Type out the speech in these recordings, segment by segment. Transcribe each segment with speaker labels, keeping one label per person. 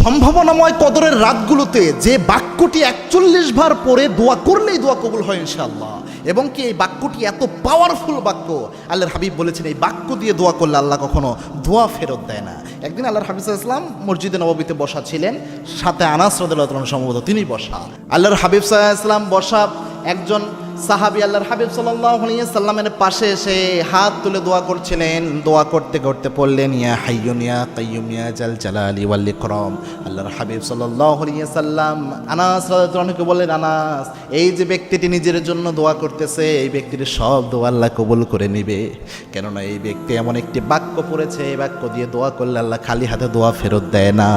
Speaker 1: সম্ভাবনাময় কদরের রাতগুলোতে যে বাক্যটি 41 বার পরে দোয়া করলেই দোয়া কবুল হয় ইনশাআল্লাহ, এবং কি এই বাক্যটি এত পাওয়ারফুল বাক্য, আল্লাহর হাবিব বলেছেন এই বাক্য দিয়ে দোয়া করলে আল্লাহ কখনো দোয়া ফেরত দেয় না। একদিন আল্লাহর হাবিব সাল্লাল্লাহু আলাইহি ওয়াসাল্লাম মসজিদে নববীতে বসা ছিলেন, সাথে আনাস রাদিয়াল্লাহু তাআলা সম্ভবত তিনি বসা। আল্লাহর হাবিব সাল্লাল্লাহু আলাইহি ওয়াসাল্লাম বসা, একজন সাহাবী আল্লাহর হাবিব সাল্লাল্লাহু আলাইহি ওয়াসাল্লামের পাশে এসে হাত তুলে দোয়া করছিলেন। দোয়া করতে করতে পড়লেন, ইয়া হাইয়ুন ইয়া কাইয়্যুম ইয়া জাল জালালি ওয়াল ইকরাম। আল্লাহর হাবিব সাল্লাল্লাহু আলাইহি ওয়াসাল্লাম আনাস রাদিয়াল্লাহু আনহুকে বললেন, আনাস, এই যে ব্যক্তিটি নিজের জন্য দোয়া করতেছে, এই ব্যক্তির সব দোয়া আল্লাহ কবুল করে নেবে, কেননা এই ব্যক্তি এমন একটি বাক্য পড়েছে, এই বাক্য দিয়ে দোয়া করলে আল্লাহ খালি হাতে দোয়া ফেরত দেয় না।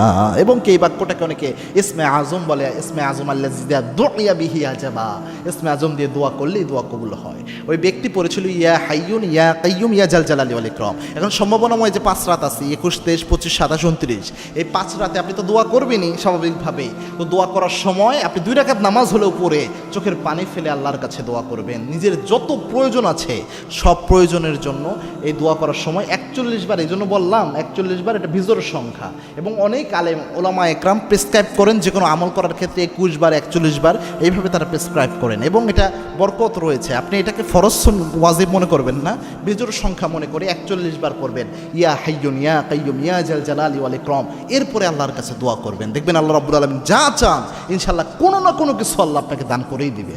Speaker 1: এবং কি এই বাক্যটাকে অনেকে ইসমে আজম বলে, ইসমে আজম আল্লাযী দুইয়া বিহি আজাবা, ইসমে আজম দিয়ে দোয়া করলেই দোয়া কবুল হয়। ওই ব্যক্তি পড়েছিল ইয়া হাইয়ুন ইয়া কাইয়্যুম ইয়া জাল জালালি ওয়াল ইকরাম। এখন সম্ভাবনাময় যে 5 রাত আছে, 21, 23, 25, 27, 29, এই 5 রাতে আপনি তো দোয়া করবেনই স্বাভাবিকভাবেই। তো দোয়া করার সময় আপনি 2 রাকাত নামাজ হলেও পড়ে চোখের পানি ফেলে আল্লাহর কাছে দোয়া করবেন। নিজের যত প্রয়োজন আছে সব প্রয়োজনের জন্য এই দোয়া করার সময় 41 বার, এই জন্য বললাম 41 বার এটা বিজোড় সংখ্যা। এবং অনেক আলেম ওলামা একরাম প্রেসক্রাইব করেন যে কোনো আমল করার ক্ষেত্রে 21 বার 41 বার এইভাবে তারা প্রেসক্রাইব করেন, এবং এটা বরকত রয়েছে। আপনি এটাকে ফরজ ওয়াজিব মনে করবেন না, বিজোড় সংখ্যা মনে করে 41 বার পড়বেন, ইয়া হাইয়ুন ইয়া কাইয়্যুম ইয়া জাল জালালি ওয়াল ইকরাম। এরপরে আল্লাহর কাছে দোয়া করবেন, দেখবেন আল্লাহ রাব্বুল আলামিন যা চান ইনশাআল্লাহ কোনো না কোনো কিছু আল্লাহ আপনাকে দান করেই দিবেন।